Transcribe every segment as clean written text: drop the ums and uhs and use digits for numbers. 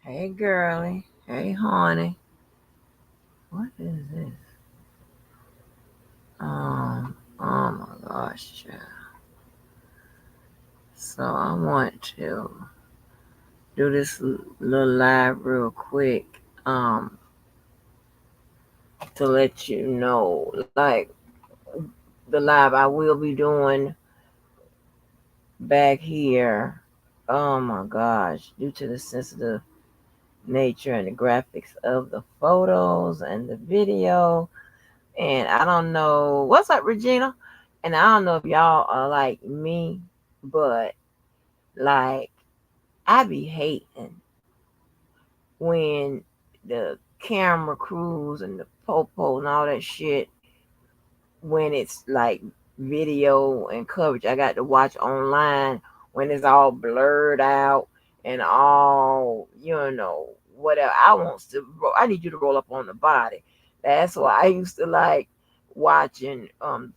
Hey, girly. Hey, honey. What is this? Oh my gosh, child. So I want to do this little live real quick. To let you know, like the live I will be doing back here. Oh my gosh, due to the sensitive nature and the graphics of the photos and the video. And I don't know what's up, Regina. And I don't know if y'all are like me, but like I be hating when the camera crews and the popo and all that shit when it's like video and coverage I got to watch online when it's all blurred out and all whatever. I need you to roll up on the body. That's why I used to like watching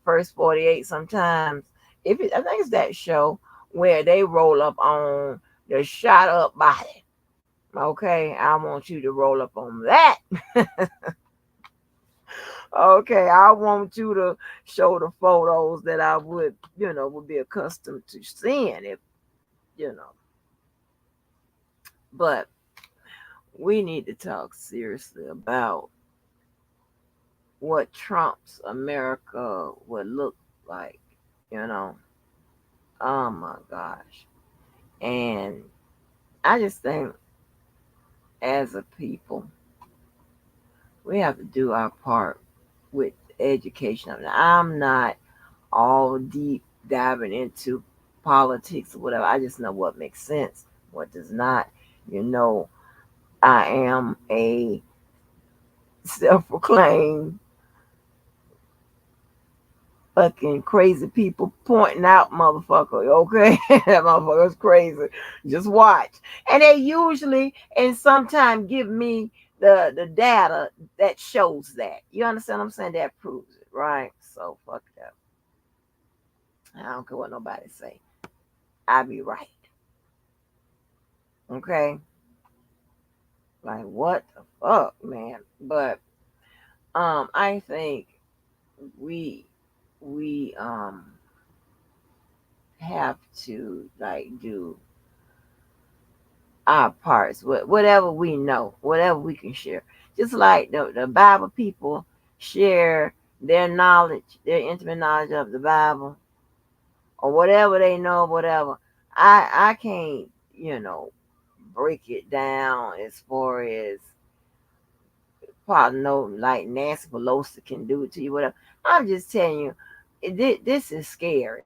First 48 sometimes. I think it's that show where they roll up on the shot up body. Okay, I want you to roll up on that. Okay, I want you to show the photos that I would be accustomed to seeing if, you know. But we need to talk seriously about what Trump's America would look like, you know. Oh my gosh. And I just think as a people, we have to do our part with education. I'm not all deep diving into politics or whatever. I just know what makes sense, what does not. You know, I am a self proclaimed fucking crazy people pointing out motherfucker, okay? That motherfucker's crazy. Just watch. And they usually and sometimes give me the data that shows that. You understand what I'm saying? That proves it, right? So fuck that. I don't care what nobody say. I be right. Okay? Like what the fuck, man? But I think we we have to like do our parts, whatever we know, whatever we can share. Just like the Bible people share their knowledge, their intimate knowledge of the Bible, or whatever they know, whatever. I can't, you know, break it down as far as probably know like Nancy Pelosi can do it to you, whatever. I'm just telling you, this is scary.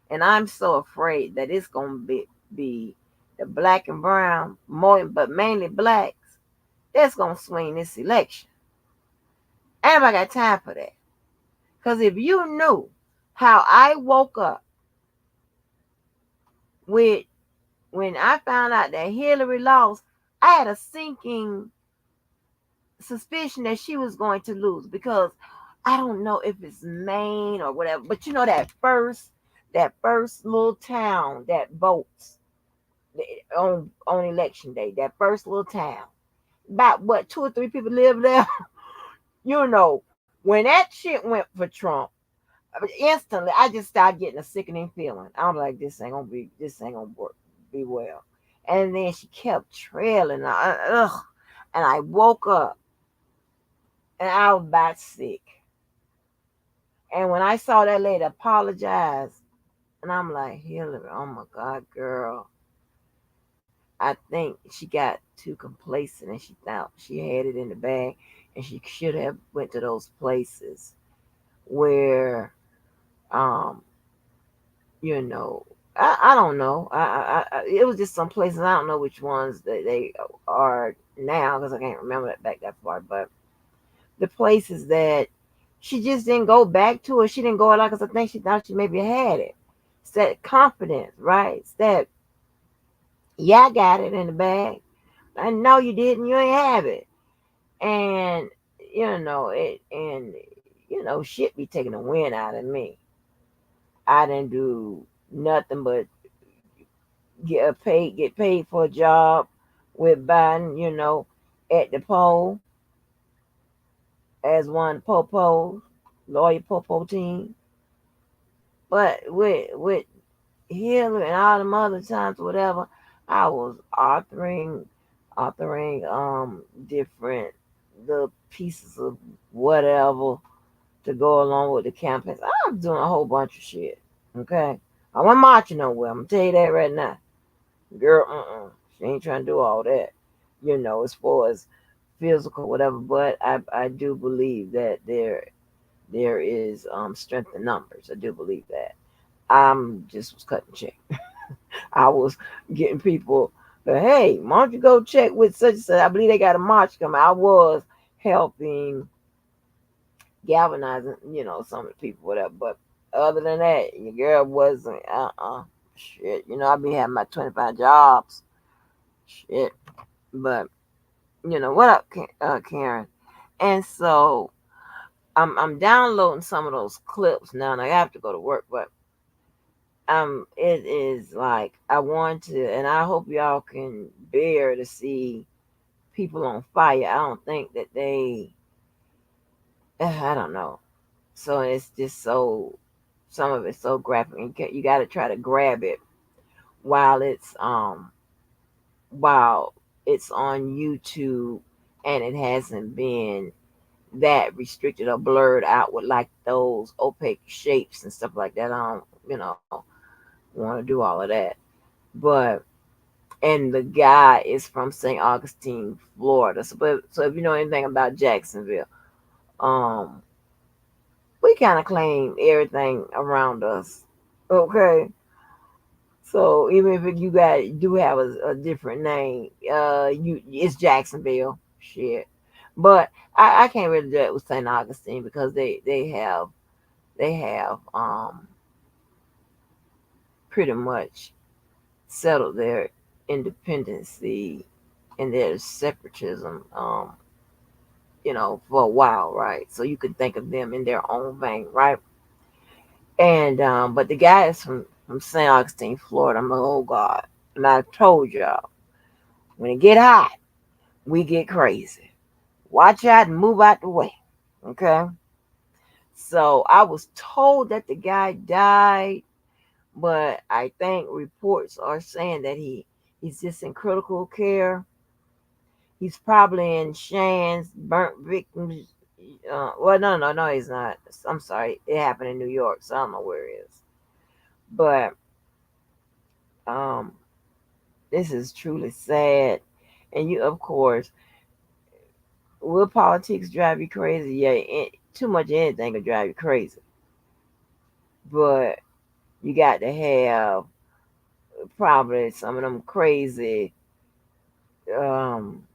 And I'm so afraid that it's going to be the black and brown, more, but mainly blacks, that's going to swing this election. Ain't nobody got time for that. Because if you knew how I woke up with when I found out that Hillary lost, I had a sinking suspicion that she was going to lose because I don't know if it's Maine or whatever, but you know that first little town that votes on election day, that first little town. About what 2 or 3 people live there. You know, when that shit went for Trump, instantly I just started getting a sickening feeling. I'm like, this ain't gonna work, be well. And then she kept trailing. And I woke up and I was about sick. And when I saw that lady apologize, and I'm like, Hillary, oh my God, girl. I think she got too complacent and she thought she had it in the bag and she should have went to those places where um you know I don't know it was just some places I don't know which ones that they are now because I can't remember that back that far, but the places that she just didn't go back to it, she didn't go a lot because I think she thought she maybe had it. It's that confidence, right? It's that, yeah, I got it in the bag. I know you didn't, you ain't have it. And shit be taking the wind out of me. I didn't do nothing but get paid for a job with Biden, at the poll as one Popo, lawyer Popo team. But with Hillary and all them other times, whatever, I was authoring different the pieces of whatever to go along with the campaigns. I was doing a whole bunch of shit. Okay, I wasn't marching nowhere. I'm gonna tell you that right now, girl. She ain't trying to do all that. As far as physical, whatever. But I do believe that there is strength in numbers. I do believe that. I'm just was cutting check. I was getting people, hey, why don't you go check with such and such? I believe they got a march coming. I was helping galvanizing, some of the people, whatever. But other than that, your girl wasn't, shit. I be having my 25 jobs, shit. But, what up, Karen? And so I'm downloading some of those clips now, and I have to go to work, but it is like I want to, and I hope y'all can bear to see people on fire. I don't think that I don't know. So it's just so, some of it's so graphic. You got to try to grab it while it's um while it's on YouTube, and it hasn't been that restricted or blurred out with like those opaque shapes and stuff like that. I don't, want to do all of that. But and the guy is from St. Augustine, Florida. So if you know anything about Jacksonville, um, we kind of claim everything around us. Okay, so even if you guys do have a different name, it's Jacksonville. Shit, but I can't really do it with St. Augustine because they have pretty much settled their independency and their separatism. For a while, right? So you could think of them in their own vein, right? And but the guy is from St. Augustine, Florida. I'm like, oh God. And I told y'all, when it get hot, we get crazy. Watch out and move out the way. Okay. So I was told that the guy died, but I think reports are saying that he's just in critical care. He's probably in Shan's burnt victims. Well, no, he's not. I'm sorry. It happened in New York, so I don't know where it is. But um, this is truly sad. And of course, will politics drive you crazy? Yeah, too much of anything will drive you crazy. But you got to have probably some of them crazy, um,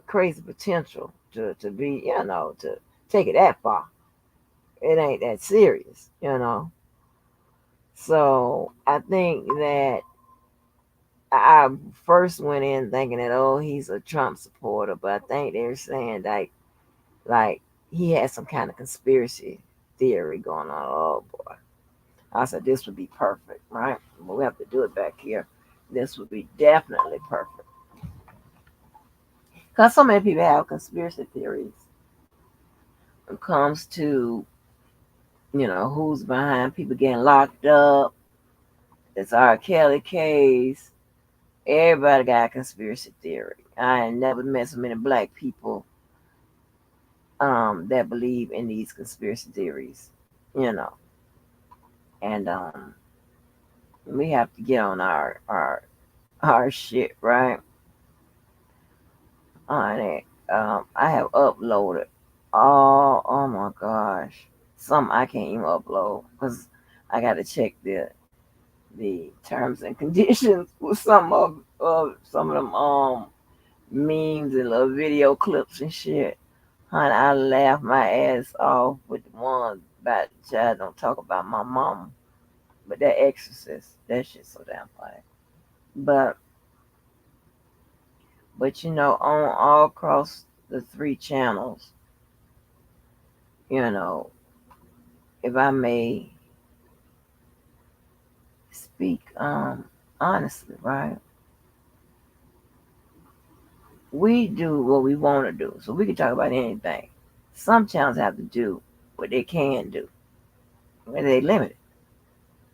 crazy potential to be, to take it that far. It ain't that serious. So I think that I first went in thinking that, oh, he's a Trump supporter, but I think they're saying like he has some kind of conspiracy theory going on. Oh boy. I said this would be perfect, right? But we have to do it back here. This would be definitely perfect. Because so many people have conspiracy theories when it comes to, who's behind people getting locked up. It's R. Kelly case. Everybody got a conspiracy theory. I ain't never met so many black people that believe in these conspiracy theories, you know. And we have to get on our shit, right? On it. I have uploaded oh my gosh. Some I can't even upload because I gotta check the terms and conditions with some of them memes and little video clips and shit. Honey, I laugh my ass off with the ones about the child don't talk about my mama. But that exorcist, that shit's so damn funny. But on all across the three channels, you know, if I may speak honestly, right? we do what we want to do. So we can talk about anything. Some channels have to do what they can do, and they limit it.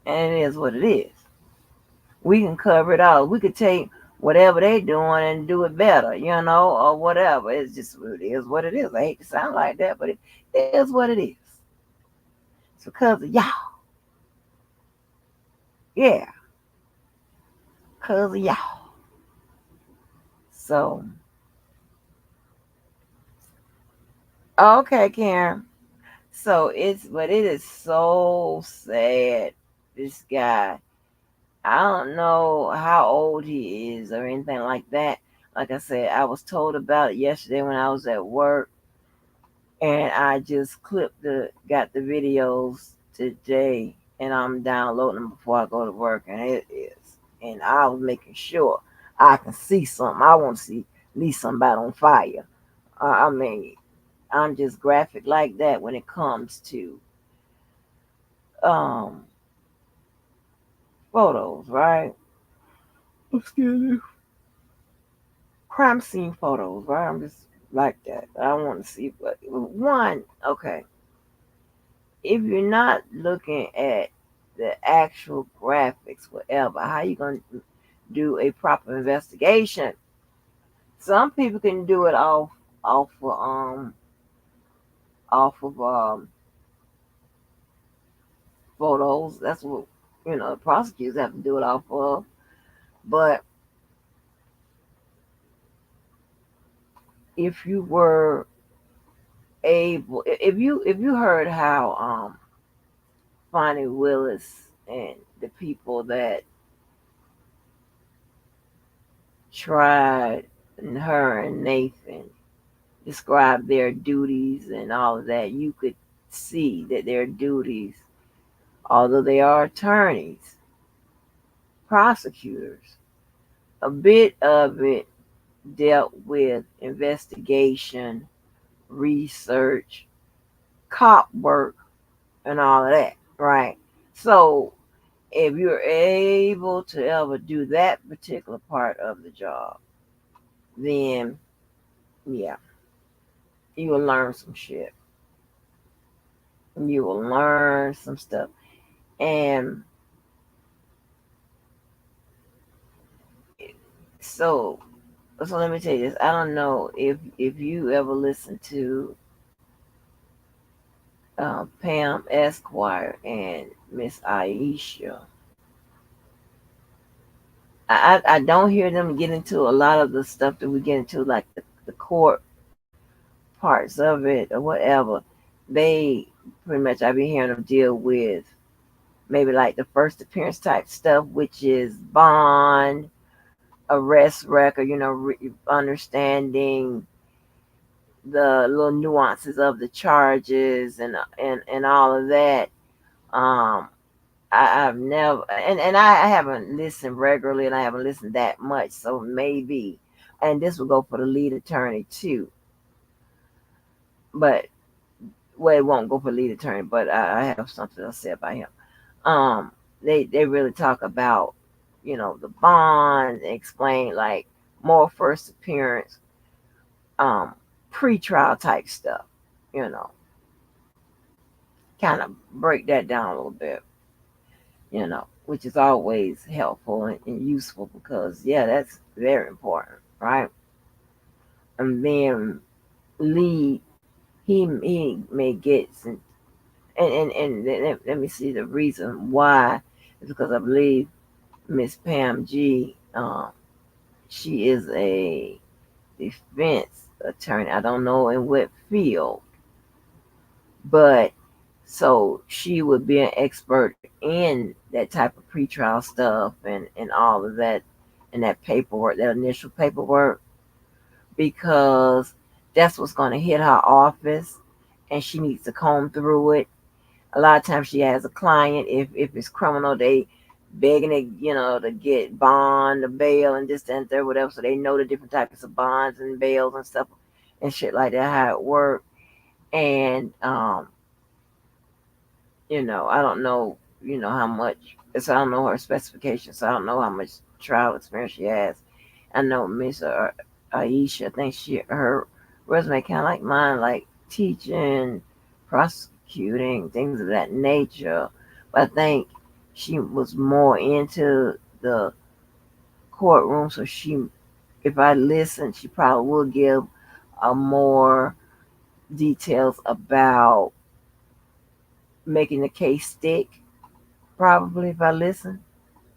And it is what it is. We can cover it all. We could take whatever they doing and do it better, or whatever. It's just it is what it is. I hate to sound like that, but it is what it is. It's because of y'all. Yeah, because of y'all. So, okay, Karen. So but it is so sad. This guy, I don't know how old he is or anything like that. Like I said, I was told about it yesterday when I was at work, and I just got the videos today, and I'm downloading them before I go to work, and it is. And I was making sure I can see something. I want to see at least somebody on fire. I mean, I'm just graphic like that when it comes to um photos, right? Excuse me. Crime scene photos, right? I'm just like that. I want to see what one. Okay, if you're not looking at the actual graphics, whatever, how you gonna do a proper investigation? Some people can do it off of off of photos. That's what the prosecutors have to do it off of. But if you were if you heard how Fonnie Willis and the people that tried and her and Nathan describe their duties and all of that, you could see that their duties, although they are attorneys, prosecutors, a bit of it dealt with investigation, research, cop work, and all of that, right? So if you're able to ever do that particular part of the job, then yeah, you will learn some shit. You will learn some stuff. And so so let me tell you this. I don't know if you ever listen to Pam Esquire and Miss Aisha. I don't hear them get into a lot of the stuff that we get into, like the court parts of it or whatever. They pretty much I've been hearing them deal with maybe like the first appearance type stuff, which is bond, arrest record, understanding the little nuances of the charges and all of that. Um, I've never and I haven't listened regularly, and I haven't listened that much, so maybe, and this will go for the lead attorney too, but well, it won't go for lead attorney, but I have something to say about him. Um, they really talk about the bond, explain like more first appearance, um, pre-trial type stuff, you know, kind of break that down a little bit, which is always helpful and useful because yeah, that's very important, right? And then lead, he may get some, and let me see the reason why is because I believe Miss Pam G, she is a defense attorney. I don't know in what field, but so she would be an expert in that type of pretrial stuff and all of that and that paperwork, that initial paperwork, because that's what's going to hit her office, and she needs to comb through it. A lot of times she has a client, if it's criminal, they begging to to get bond or bail and this and that whatever, so they know the different types of bonds and bails and stuff and shit like that, how it works. And I don't know how much, so I don't know her specifications, so I don't know how much trial experience she has. I know Miss Aisha. I think her resume kind of like mine, like teaching, prosecuting, things of that nature. But I think she was more into the courtroom, so she, if I listened, she probably will give a more details about making the case stick. Probably if I listen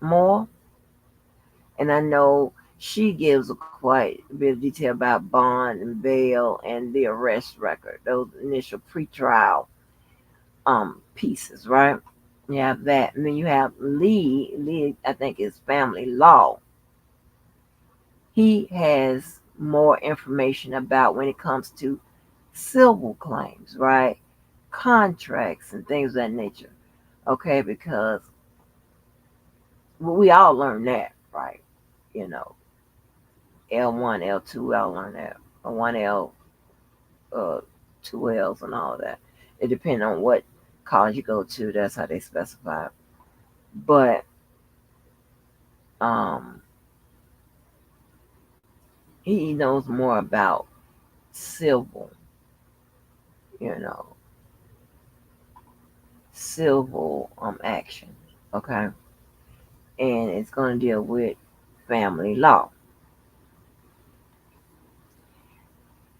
more, and I know she gives a quite a bit of detail about bond and bail and the arrest record, those initial pretrial pieces, right? You have that, and then you have Lee. Lee, I think, is family law. He has more information about when it comes to civil claims, right? Contracts and things of that nature. Okay, because we all learn that, right? You know, L1, L2, we all learn that. A 1L, uh, 2Ls, and all of that. It depends on what college you go to. That's how they specify it. But um, he knows more about civil, you know, civil action. Okay, and it's going to deal with family law.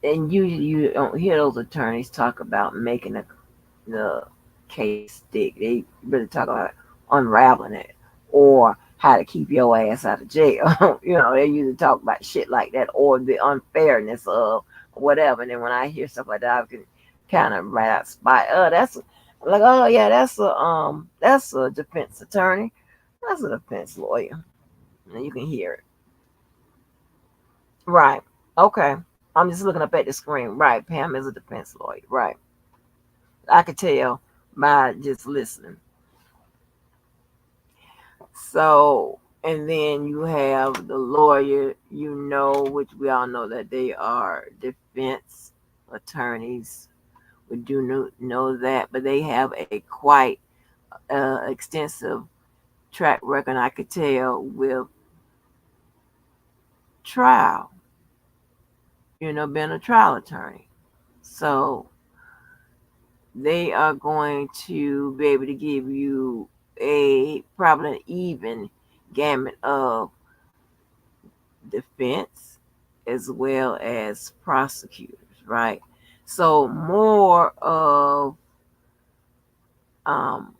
And usually you don't hear those attorneys talk about making the case stick. They really talk about unraveling it or how to keep your ass out of jail. They usually talk about shit like that or the unfairness of whatever. And then when I hear stuff like that, I can kind of right out spot. Like, oh yeah, that's a defense attorney. That's a defense lawyer. And you can hear it. Right. Okay. I'm just looking up at the screen. Right. Pam is a defense lawyer. Right. I could tell by just listening. So, and then you have the lawyer, which we all know that they are defense attorneys. We do know that, but they have a quite extensive track record, I could tell, with trial, being a trial attorney. So, they are going to be able to give you a probably an even gamut of defense as well as prosecutors, right? So more of um,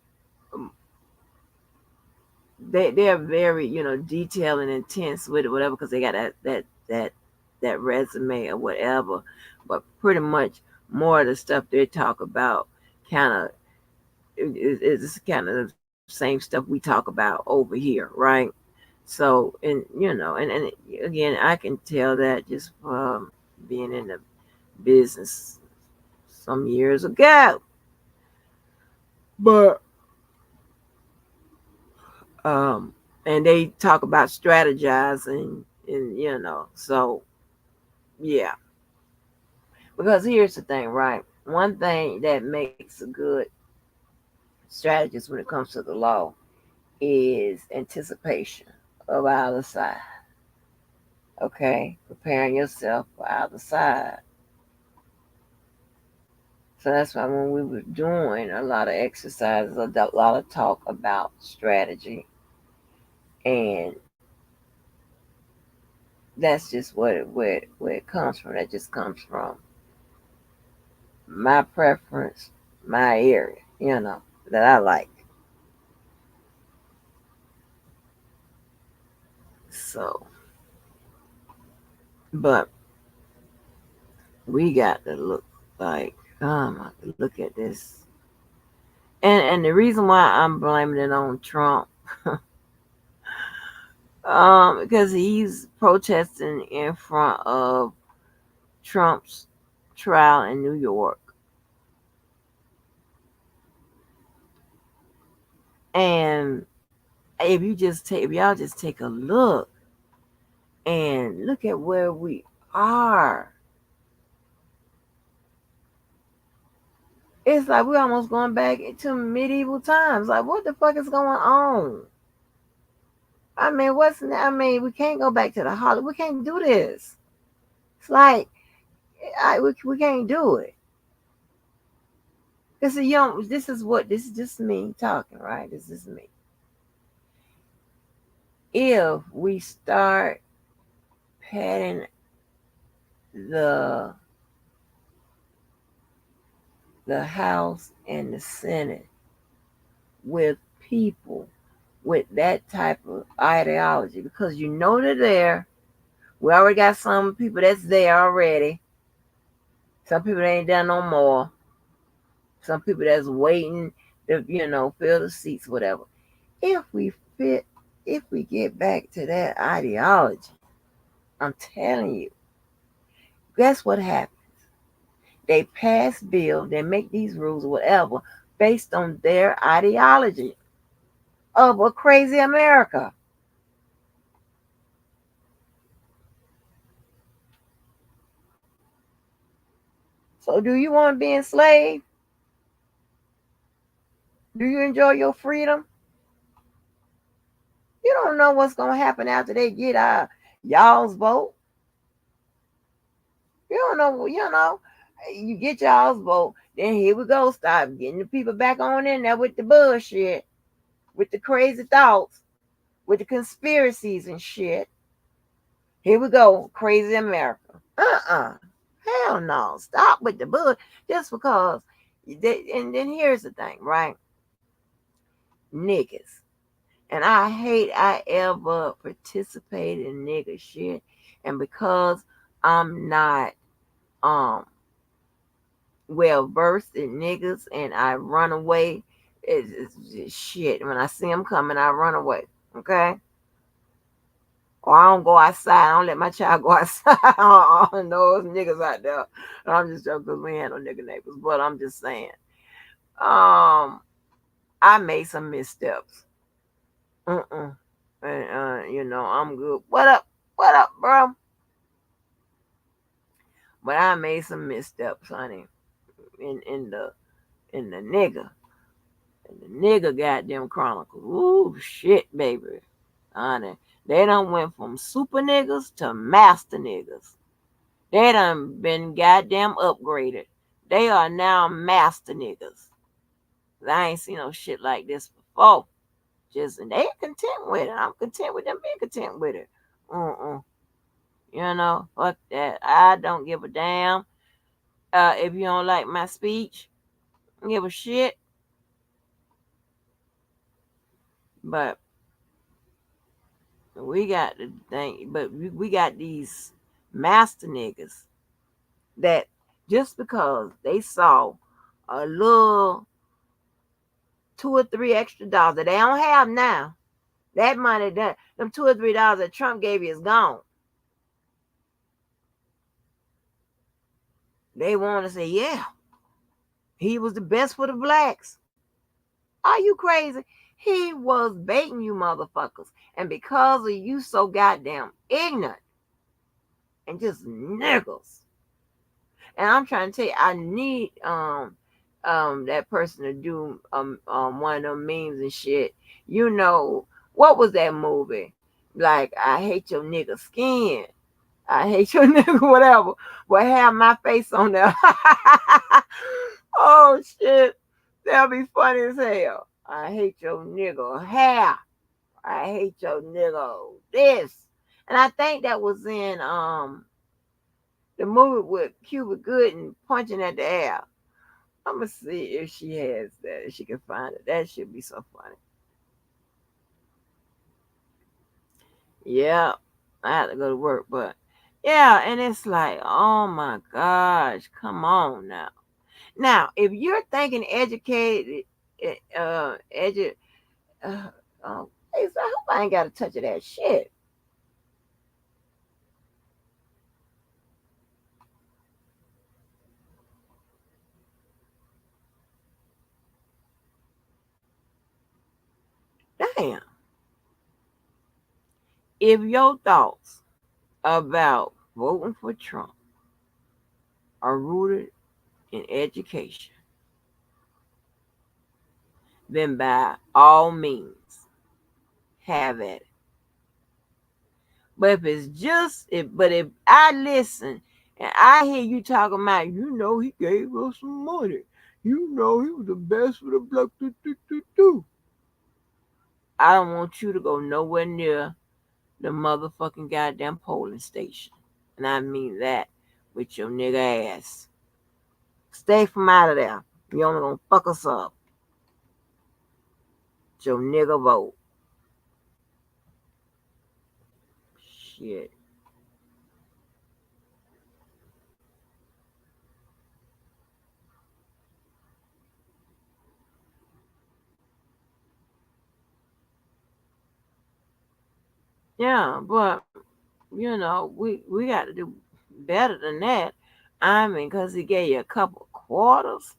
they're very detailed and intense with it, whatever, because they got that resume or whatever. But pretty much more of the stuff they talk about kind of is kind of the same stuff we talk about over here, right? So, and again, I can tell that just from being in the business some years ago. But and they talk about strategizing, and so yeah. Because here's the thing, right? One thing that makes a good strategist when it comes to the law is anticipation of either side. Okay, preparing yourself for either side. So that's why when we were doing a lot of exercises, a lot of talk about strategy, and that's just where it comes from. That just comes from my preference, my area, that I like. So, but we got to look like, look at this, and the reason why I'm blaming it on Trump, because he's protesting in front of Trump's trial in New York. And if y'all just take a look and look at where we are, it's like we're almost going back into medieval times. Like, what the fuck is going on? I mean, we can't go back to the Hollywood. We can't do this. It's like we can't do it. This is this is just me talking, right? This is me. If we start patting the the House and the Senate with people with that type of ideology, because you know they're there. We already got some people that's there already. Some people ain't there no more. Some people that's waiting to, fill the seats, whatever. If we fit, if we get back to that ideology, I'm telling you, guess what happens? They pass bills, they make these rules or whatever based on their ideology of a crazy America. So do you want to be enslaved? Do you enjoy your freedom? You don't know what's going to happen after they get y'all's vote. You don't know, you get y'all's vote. Then here we go, start getting the people back on in there with the bullshit, with the crazy thoughts, with the conspiracies and shit. Here we go, crazy America. Hell no. Stop with the bull. Just because. And then here's the thing, right? Niggas. And I hate I ever participated in nigga shit. And because I'm not well versed in niggas and I run away, it's shit. When I see them coming, I run away. Okay? Or I don't go outside. I don't let my child go outside. I don't know those niggas out there. I'm just joking because we ain't no nigga neighbors. But I'm just saying. I made some missteps. And, I'm good. What up? What up, bro? But I made some missteps, honey. In the nigga. In the nigga goddamn chronicles. Ooh, shit, baby. Honey. They done went from super niggas to master niggas. They done been goddamn upgraded. They are now master niggas. I ain't seen no shit like this before. And they content with it. I'm content with them being content with it. Fuck that. I don't give a damn. If you don't like my speech, I don't give a shit. But we got the thing. But we got these master niggas that just because they saw a little $2 or $3 that they don't have now, that money, them $2 or $3 that Trump gave you is gone. They want to say, yeah, he was the best for the blacks. Are you crazy? He was baiting you motherfuckers. And because of you so goddamn ignorant and just niggles. And I'm trying to tell you, I need that person to do one of them memes and shit. What was that movie? Like, I hate your nigga skin. I hate your nigga, whatever. But have my face on there. Oh shit. That'll be funny as hell. I hate your nigga hair. I hate your nigga this. And I think that was in the movie with Cuba Gooding punching at the air. I'm gonna see if she has that, if she can find it. That should be so funny. Yeah, I had to go to work, but yeah, and it's like, oh my gosh, come on now. Now, if you're thinking educated, edu, hey, so I hope I ain't got a touch of that shit. Damn. If your thoughts about voting for Trump are rooted in education, then by all means, have at it. But if I listen And I hear you talking about, he gave us some money. He was the best for the black. Do. I don't want you to go nowhere near the motherfucking goddamn polling station. And I mean that with your nigga ass. Stay from out of there. You only gonna fuck us up. It's your nigga vote. Shit. Yeah, but we got to do better than that. I mean, because he gave you a couple quarters.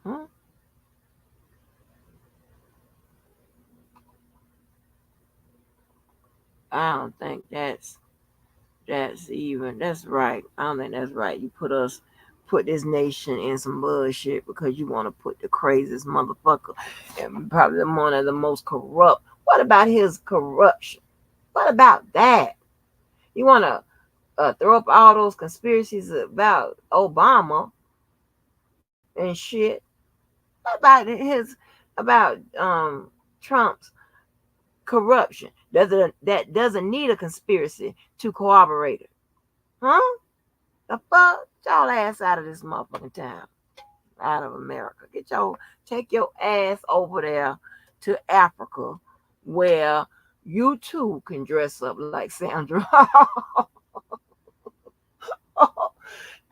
Huh? I don't think that's right. I don't think that's right. You put this nation in some bullshit because you want to put the craziest motherfucker and probably one of the most corrupt. What about his corruption? What about that? You want to throw up all those conspiracies about Obama and shit? What about Trump's corruption? That doesn't need a conspiracy to corroborate it? Huh? The fuck? Get y'all ass out of this motherfucking town. Out of America. Take your ass over there to Africa where you too can dress up like Sandra.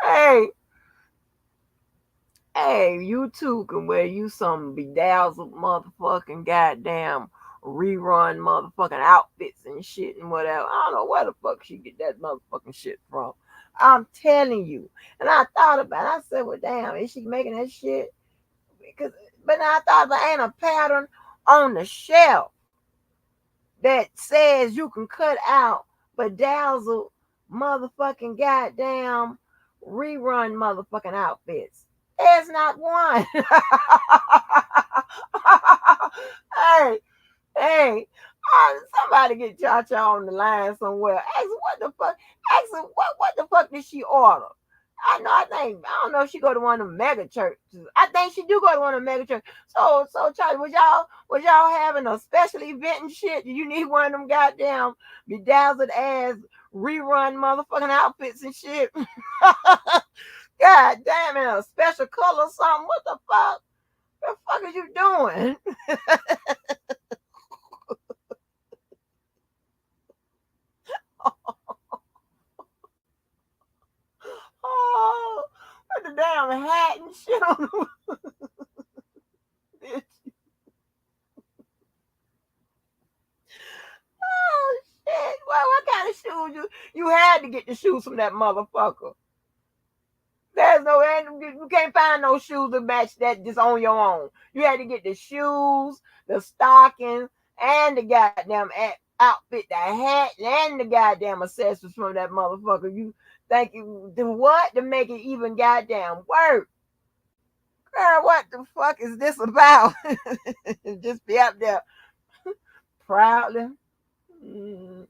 hey, hey, you too can wear you some bedazzled motherfucking goddamn rerun motherfucking outfits and shit and whatever. I don't know where the fuck she get that motherfucking shit from. I'm telling you. And I thought about it. I said, well, damn, is she making that shit? Because, but now I thought about ain't a pattern on the shelf that says you can cut out bedazzled motherfucking goddamn rerun motherfucking outfits. There's not one. hey, hey, somebody get Cha Cha on the line somewhere. Ask her what the fuck. Ask her what the fuck did she order? I don't know if she go to one of the mega churches. I think she do go to one of the mega churches. So Charlie, was y'all having a special event and shit? Do you need one of them goddamn bedazzled ass rerun motherfucking outfits and shit? God damn it, a special color or something. What the fuck? The fuck are you doing? Oh, with the damn hat and shit on the Oh shit! Well, what kind of shoes you had to get the shoes from that motherfucker? There's no you can't find no shoes to match that just on your own. You had to get the shoes, the stockings, and the goddamn outfit, the hat, and the goddamn accessories from that motherfucker. You think you do what to make it even goddamn work? Girl, what the fuck is this about? Just be out there proudly. Mm,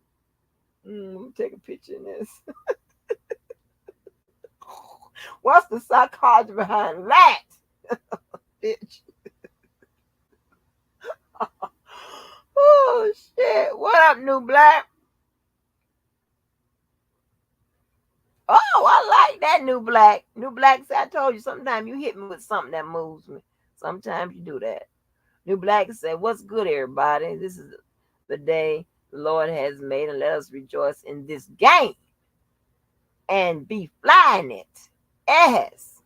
take a picture in this. What's the psychology behind that, bitch? Oh shit! What up, New Black? Oh, I like that, New Black. New Black, I told you, sometimes you hit me with something that moves me. Sometimes you do that. New Black said, "What's good, everybody? This is the day the Lord has made, and let us rejoice in this game and be flying it." Yes,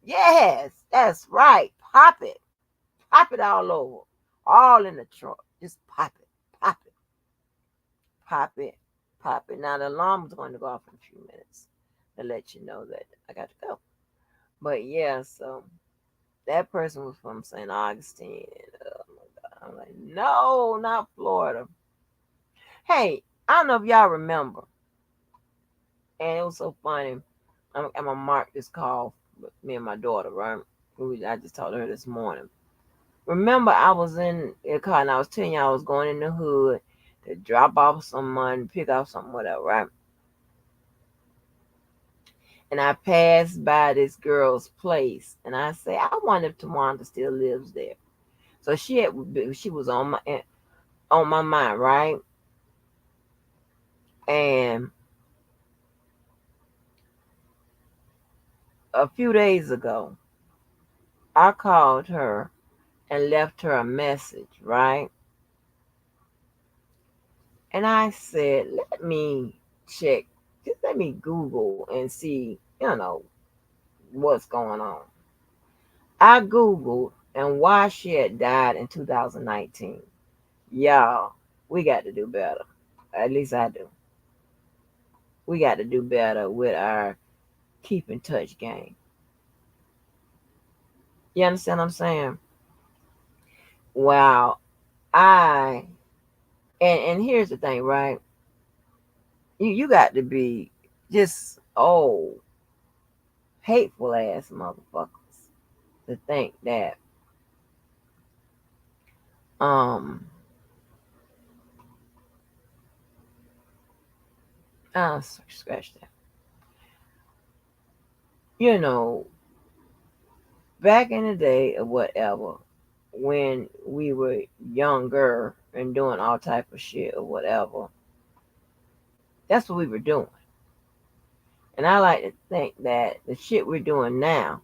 yes, that's right. Pop it all over, all in the trunk. Just pop it, pop it, pop it. Now the alarm is going to go off in a few minutes to let you know that I got to go. But yeah, so that person was from St. Augustine. Oh my God. I'm like, no, not Florida. Hey, I don't know if y'all remember, and it was so funny. I'm gonna mark this call with me and my daughter, right? I just told her this morning. Remember, I was in a car and I was telling you I was going in the hood to drop off some money, pick up something, whatever, right? And I passed by this girl's place, and I say, I wonder if Tawanda still lives there. So she was on my mind, right? And a few days ago, I called her and left her a message, right? And I said, let me check, just let me Google and see, what's going on. I Googled and why she had died in 2019. Y'all, we got to do better. At least I do. We got to do better with our keep in touch game. You understand what I'm saying? Wow. I and here's the thing, right? You got to be just hateful ass motherfuckers to think that um scratch that. You know, back in the day or whatever, when we were younger and doing all type of shit or whatever, that's what we were doing. And I like to think that the shit we're doing now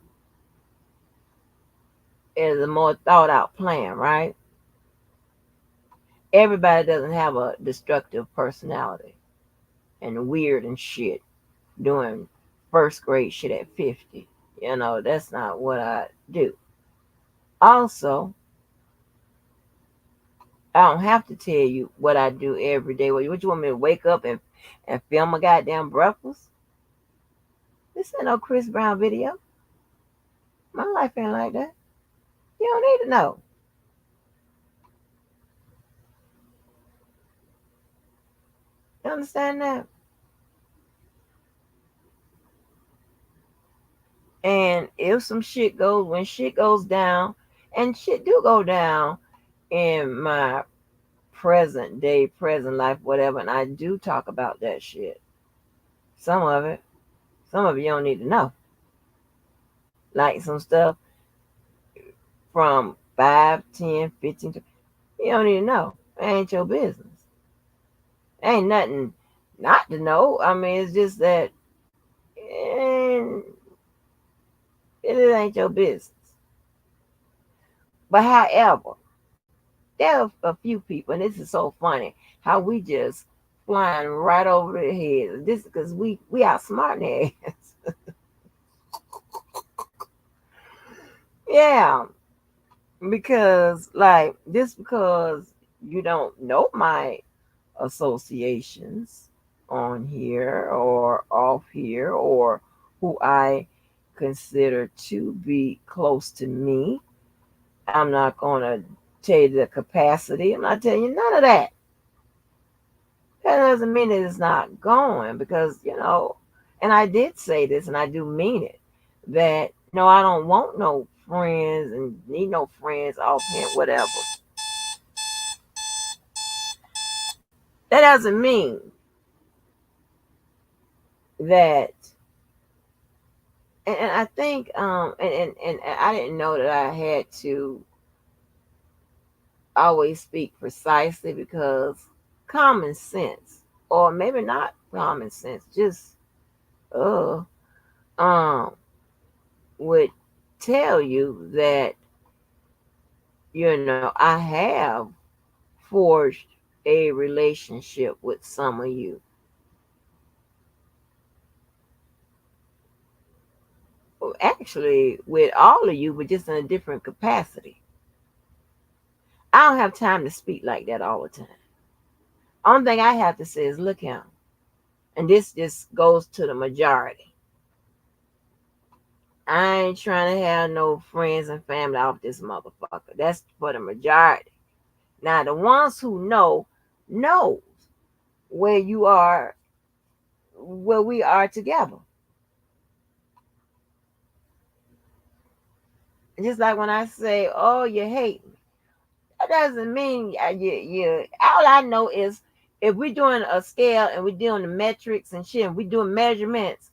is a more thought out plan, right? Everybody doesn't have a destructive personality and weird and shit doing first grade shit at 50. That's not what I do. Also, I don't have to tell you what I do every day. What you want me to wake up and film a goddamn breakfast? This ain't no Chris Brown video. My life ain't like that. You don't need to know. You understand that? And if some shit goes, when shit goes down, and shit do go down in my present day, present life, whatever, and I do talk about that shit. Some of it, some of it you don't need to know. Like some stuff from 5, 10, 15, you don't need to know. It ain't your business. Ain't nothing not to know. I mean, it's just that it ain't your business. But however, there are a few people, and this is so funny how we just flying right over their heads. This because we outsmart their ass. Yeah, because like this because you don't know my associations on here or off here or who I consider to be close to me. I'm not going to tell you the capacity. I'm not telling you none of that. That doesn't mean that it's not going because, and I did say this and I do mean it that no, I don't want no friends and need no friends offhand, whatever. That doesn't mean that and I think and I didn't know that I had to always speak precisely because common sense or maybe not common sense just uh um would tell you that I have forged a relationship with some of you. Well, actually with all of you but just in a different capacity. I don't have time to speak like that all the time. Only thing I have to say is look here. And this just goes to the majority. I ain't trying to have no friends and family off this motherfucker. That's for the majority. Now the ones who knows where you are, where we are together. Just like when I say, "Oh, you hate me," that doesn't mean you. All I know is If we're doing a scale and we're doing the metrics and shit, and we're doing measurements,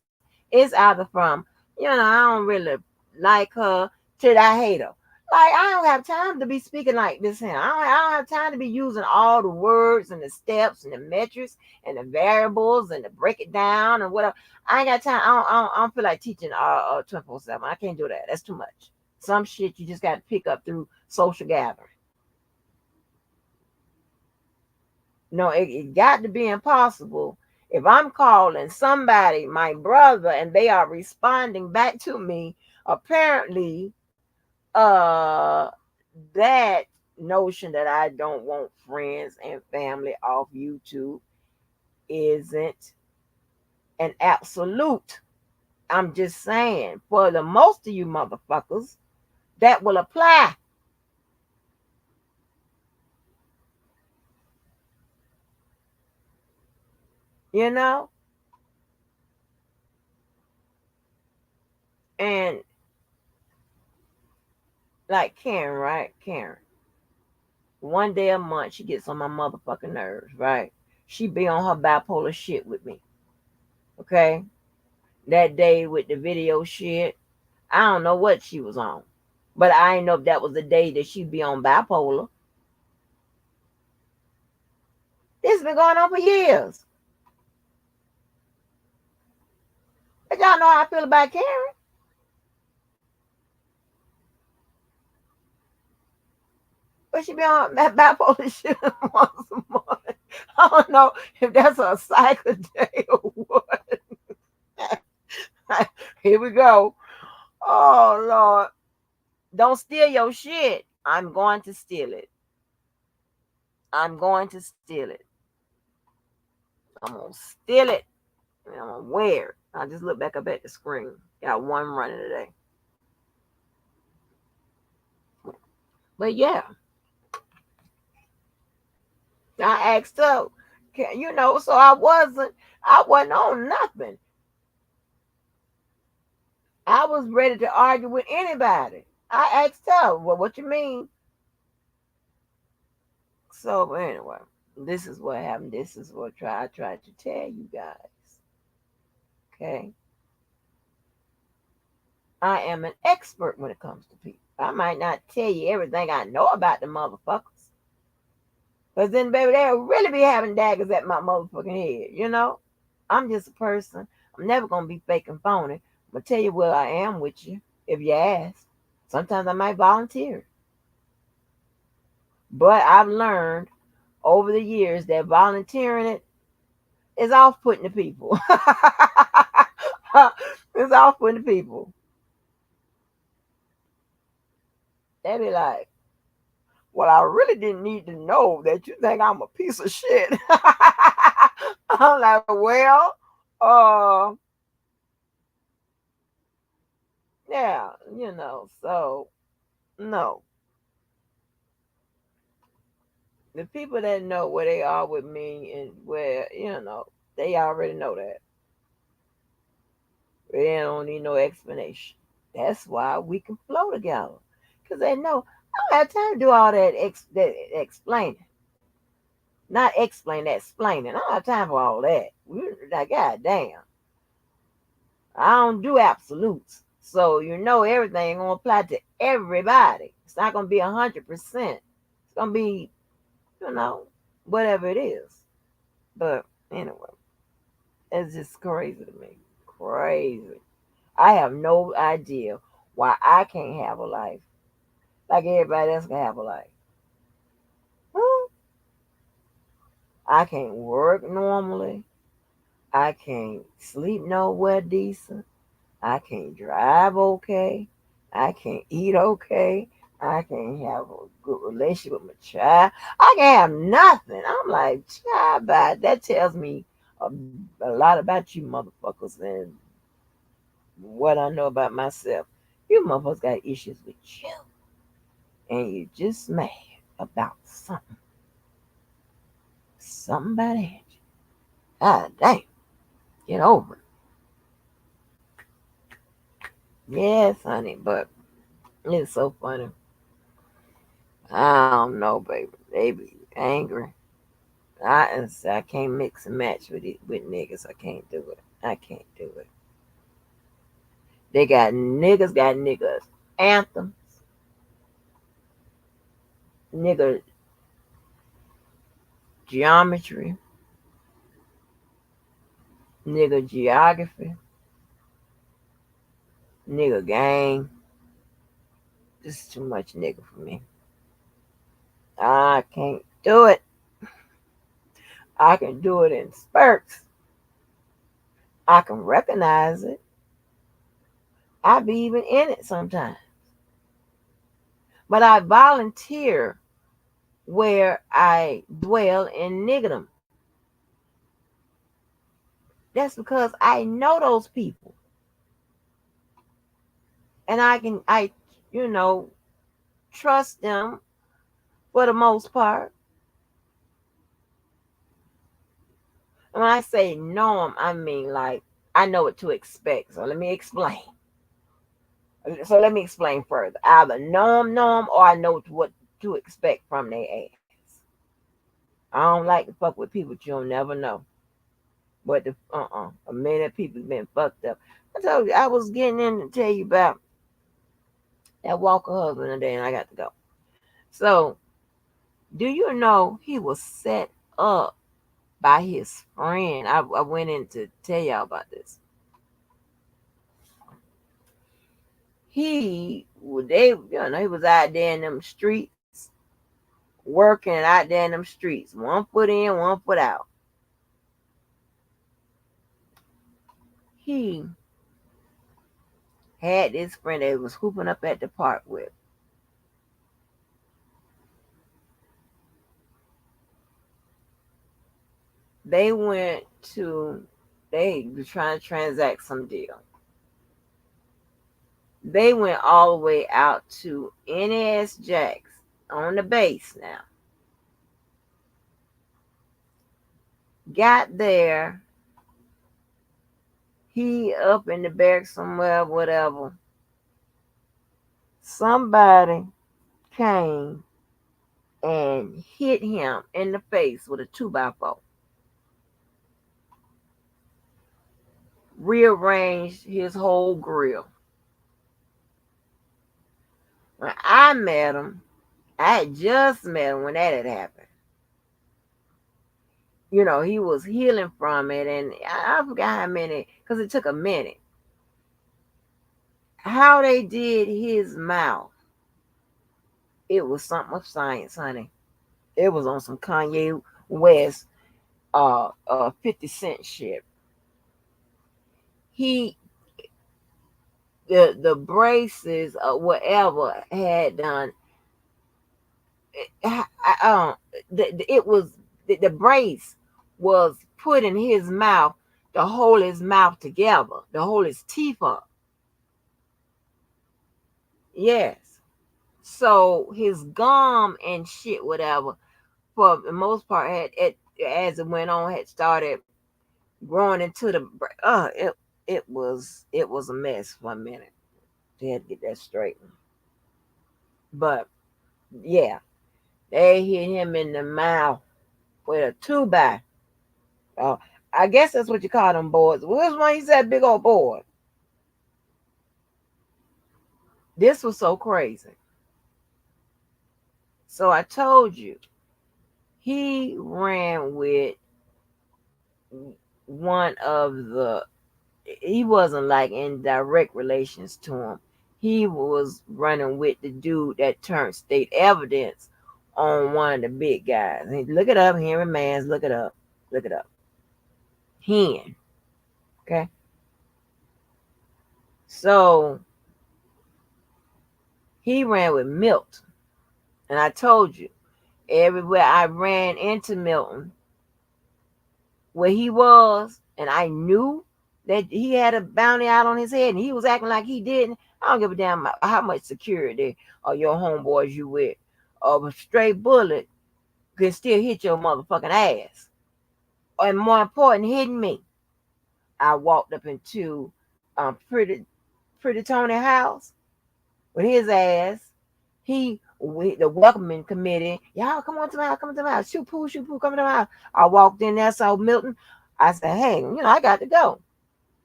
it's either from, I don't really like her till I hate her. Like, I don't have time to be speaking like this here. I don't have time to be using all the words and the steps and the metrics and the variables and to break it down and whatever. I ain't got time. I don't feel like teaching 24/7. I can't do that. That's too much. Some shit you just got to pick up through social gathering. No, it got to be impossible. If I'm calling somebody, my brother, and they are responding back to me, apparently, uh, that notion that I don't want friends and family off YouTube isn't an absolute. I'm just saying, for the most of you motherfuckers, that will apply. You know, and like Karen, right? Karen, one day a month she gets on my motherfucking nerves, right? She be on her bipolar shit with me. Okay. That day with the video shit, I don't know what she was on. But I didn't know if that was the day that she'd be on bipolar. This has been going on for years. But y'all know how I feel about Karen. But she be on that bipolar shit once a month. I don't know if that's a cycle day or what. Here we go. Oh Lord. Don't steal your shit. I'm going to steal it. I'm going to steal it. I'm gonna steal it. And I'm gonna wear it. I just look back up at the screen. Got one running today. But yeah, I asked her, so I wasn't on nothing. I was ready to argue with anybody. I asked her, well, what you mean? So anyway, this is what happened. This is what I tried to tell you guys. Okay. I am an expert when it comes to people. I might not tell you everything I know about the motherfuckers. But then, baby, they'll really be having daggers at my motherfucking head. I'm just a person. I'm never going to be fake and phony. I'm going to tell you where I am with you if you ask. Sometimes I might volunteer. But I've learned over the years that volunteering it is off putting the people. It's off putting the people. They be like, well, I really didn't need to know that you think I'm a piece of shit. I'm like, well, uh, yeah, so no. The people that know where they are with me and where, they already know that. They don't need no explanation. That's why we can flow together. Because they know I don't have time to do all that explaining. Not explain that, explaining. I don't have time for all that. Like, God damn. I don't do absolutes. So everything gonna apply to everybody. It's not gonna be 100%. It's gonna be, whatever it is. But anyway, it's just crazy to me. Crazy. I have no idea why I can't have a life like everybody else can have a life. Hmm? I can't work normally. I can't sleep nowhere decent. I can't drive okay. I can't eat okay. I can't have a good relationship with my child. I can't have nothing. I'm like, child, that tells me a lot about you motherfuckers and what I know about myself. You motherfuckers got issues with you. And you just mad about something. Something about Angie. God damn. Get over it. Yes, honey, but it's so funny. I don't know, baby. They be angry. I can't mix and match with niggas. I can't do it. I can't do it. They got niggas anthems, nigga geometry, nigga geography, nigga gang. This is too much nigga for me. I can't do it. I can do it in spurts. I can recognize it. I be even in it sometimes. But I volunteer where I dwell in niggerdom. That's because I know those people. And you know, trust them for the most part. And when I say know them, I mean like I know what to expect. So let me explain. Further. I either know them, or I know what to expect from their ass. I don't like to fuck with people you'll never know. But a minute people been fucked up. I told you I was getting in to tell you about that Walker husband today, and I got to go. So, do you know he was set up by his friend? I went in to tell y'all about this. He was out there in them streets, working out there in them streets, 1 foot in, 1 foot out. He had this friend that he was hooping up at the park with. They went to, they were trying to transact some deal. They went all the way out to NS Jacks on the base now. Got there, he up in the barracks somewhere, whatever. Somebody came and hit him in the face with a 2x4. Rearranged his whole grill. When I met him, I had just met him when that had happened. You know, he was healing from it, and I forgot how many, because it took a minute. How they did his mouth, it was something of science, honey. It was on some Kanye West 50 Cent shit. He the braces or whatever had done it was the brace was put in his mouth to hold his mouth together, to hold his teeth up. Yes. So his gum and shit, whatever, for the most part, as it went on, had started growing into the. It was a mess for a minute. They had to get that straightened. But yeah, they hit him in the mouth with a 2x. Uh, I guess that's what you call them boards. Which one he said big old board? This was so crazy. So I told you, he ran with one of the, he wasn't like in direct relations to him. He was running with the dude that turned state evidence on one of the big guys. Look it up, Henry Mans, look it up. Look it up. Hen. Okay. So he ran with Milton. And I told you, everywhere I ran into Milton, where he was, and I knew that he had a bounty out on his head, and he was acting like he didn't. I don't give a damn how much security or your homeboys you with. A straight bullet can still hit your motherfucking ass. And more important, hitting me. I walked up into pretty Tony house with his ass. He the welcoming committee, y'all come on to my house, come to my house, shoot poo, come to my house. I walked in there, saw Milton. I said, hey, I got to go.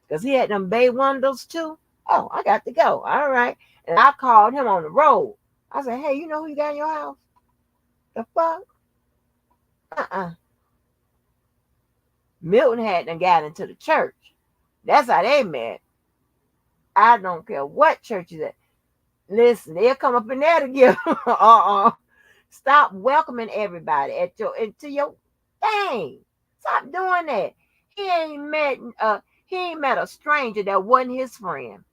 Because he had them bay windows too. Oh, I got to go. All right. And I called him on the road. I said, hey, you know who you got in your house? The fuck? Uh-uh. Milton had them got into the church. That's how they met. I don't care what church is at. Listen, they'll come up in there to give. Stop welcoming everybody into your thing. Stop doing that. He ain't met a stranger that wasn't his friend.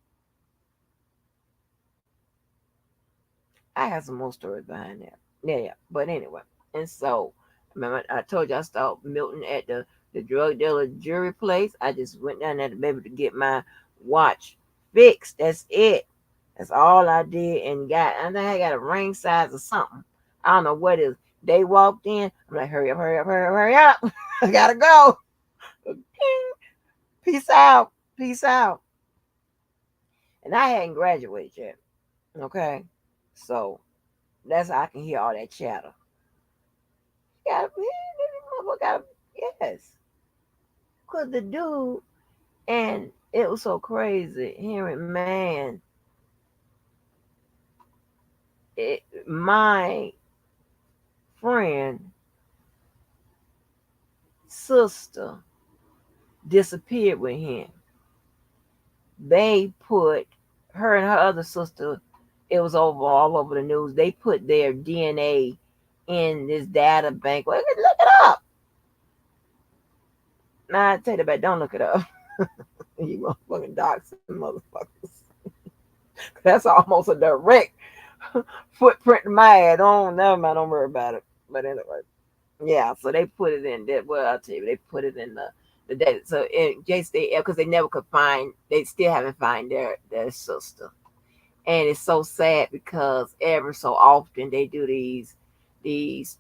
I have some more stories behind that. Yeah. But anyway, and so remember I told you I saw Milton at the drug dealer jewelry place. I just went down there to be able to get my watch fixed. That's it. That's all I did and got. I think I got a ring size or something. I don't know what it is. They walked in. I'm like, hurry up, hurry up, hurry up, hurry up. I gotta go. Peace out. Peace out. And I hadn't graduated yet. Okay. So that's how I can hear all that chatter. Got yes. Cause the dude, and it was so crazy hearing, man. My friend sister disappeared with him. They put her and her other sister. It was all over the news. They put their DNA in this data bank. Well, look it up. Nah, I tell you about. Don't look it up. You motherfucking doxing motherfuckers. That's almost a direct footprint in my head. Oh, never mind. Don't worry about it. But anyway, yeah. So they put it in that. Well, I'll tell you, they put it in the data. So in case because they never could find, they still haven't find their sister. And it's so sad because ever so often they do these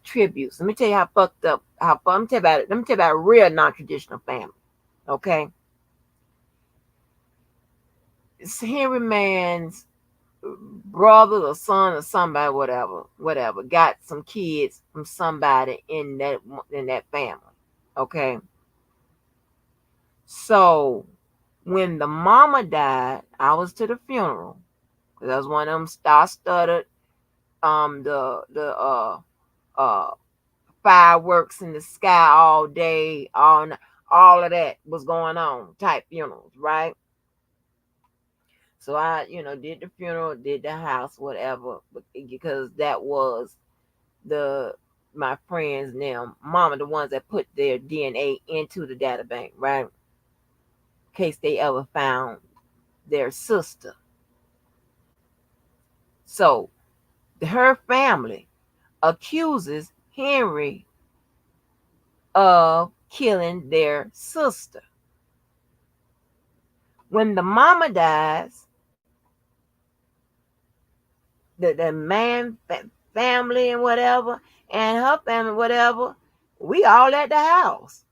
tributes. Let me tell you how fucked up. Let me tell you about it. Let me tell you about a real non-traditional family. Okay, it's Henry Man's brother or son or somebody, whatever, got some kids from somebody in that family. Okay, so when the mama died, I was to the funeral because I was one of them star-studded the fireworks in the sky all day, all of that was going on type funerals, right? So I, did the funeral, did the house, whatever, because that was the my friends now, mama, the ones that put their DNA into the data bank, right? In case they ever found their sister. So her family accuses Henry of killing their sister. When the mama dies, the man family and whatever, and her family, whatever, we all at the house.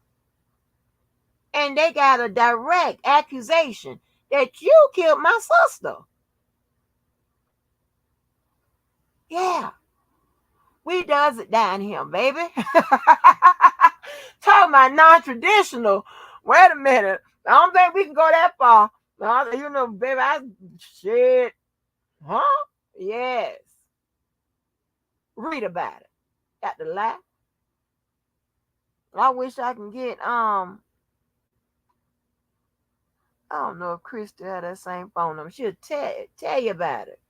And they got a direct accusation that you killed my sister. Yeah, we does it down here, baby. Talking about non-traditional. Wait a minute. I don't think we can go that far. Baby, shit. Huh? Yes. Read about it. Got to laugh. I wish I can get I don't know if Krista had that same phone number. She'll tell you about it.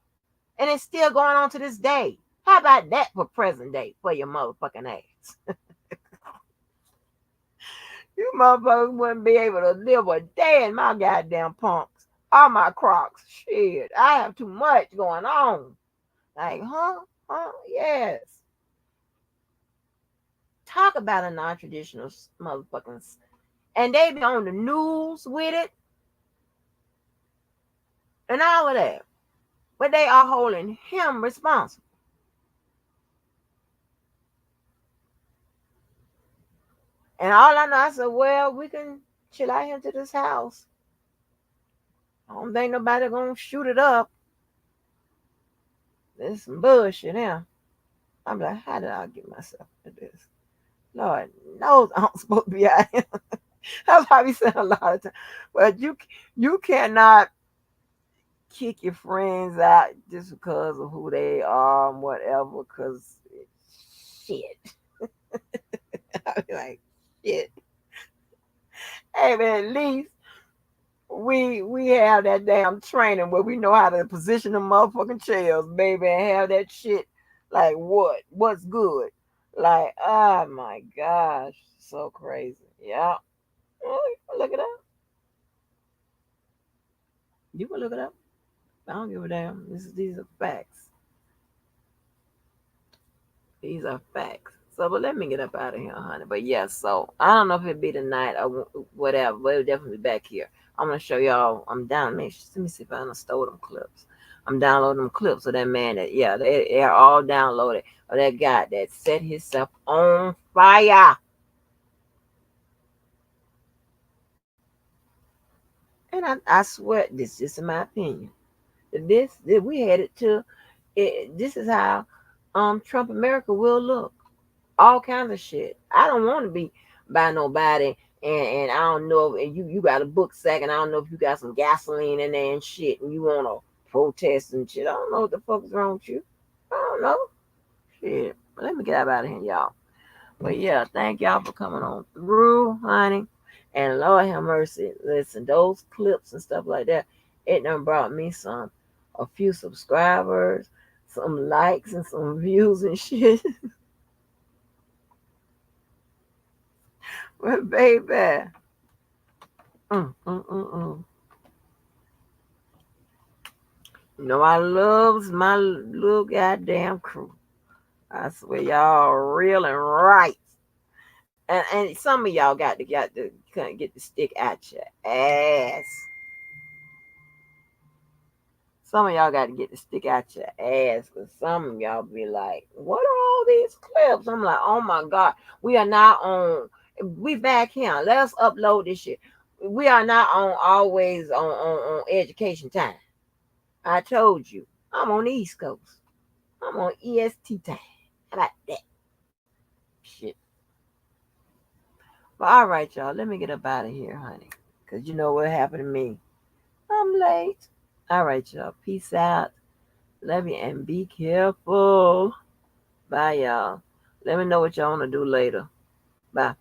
And it's still going on to this day. How about that for present day for your motherfucking ass? You motherfuckers wouldn't be able to live a day in my goddamn punks. All my crocs. Shit. I have too much going on. Like, huh? Huh? Yes. Talk about a non-traditional motherfucking. And they be on the news with it. And all of that. But they are holding him responsible. And all I know, I said, well, we can chill out here to this house. I don't think nobody gonna shoot it up. This some bullshit now. I'm like, how did I get myself into this? Lord knows I'm supposed to be out here. That's why we say a lot of times. But you cannot kick your friends out just because of who they are and whatever. Cause shit, I be like shit. Hey man, at least we have that damn training where we know how to position the motherfucking chairs, baby, and have that shit like what's good. Like, oh my gosh, so crazy. Yeah. Well, you can look it up. You can look it up. I don't give a damn. These are facts. These are facts. So, but let me get up out of here, honey. But yeah, so I don't know if it'd be tonight or whatever, but it'll definitely be back here. I'm gonna show y'all. I'm down. Let me see if I done stole them clips. I'm downloading them clips of that man that yeah, they're all downloaded. Of that guy that set himself on fire. And I swear, this is my opinion. This we headed to. This is how Trump America will look. All kinds of shit. I don't want to be by nobody, and I don't know if you got a book sack, and I don't know if you got some gasoline in there and shit, and you want to protest and shit. I don't know what the fuck is wrong with you. I don't know. Shit. But let me get up out of here, y'all. But yeah, thank y'all for coming on through, honey. And Lord have mercy. Listen, those clips and stuff like that, it done brought me a few subscribers, some likes and some views and shit. But baby, mm, mm, mm, mm. You know I loves my little goddamn crew. I swear y'all real and right. And some of y'all got to couldn't get the stick at your ass. Some of y'all got to get the stick out your ass because some of y'all be like, what are all these clips? I'm like, oh my God. We are not on, we back here. Let's upload this shit. We are not on always on education time. I told you, I'm on the East Coast. I'm on EST time. How about that? Shit. But all right, y'all. Let me get up out of here, honey. Because you know what happened to me. I'm late. All right, y'all. Peace out. Love you and be careful. Bye, y'all. Let me know what y'all want to do later. Bye.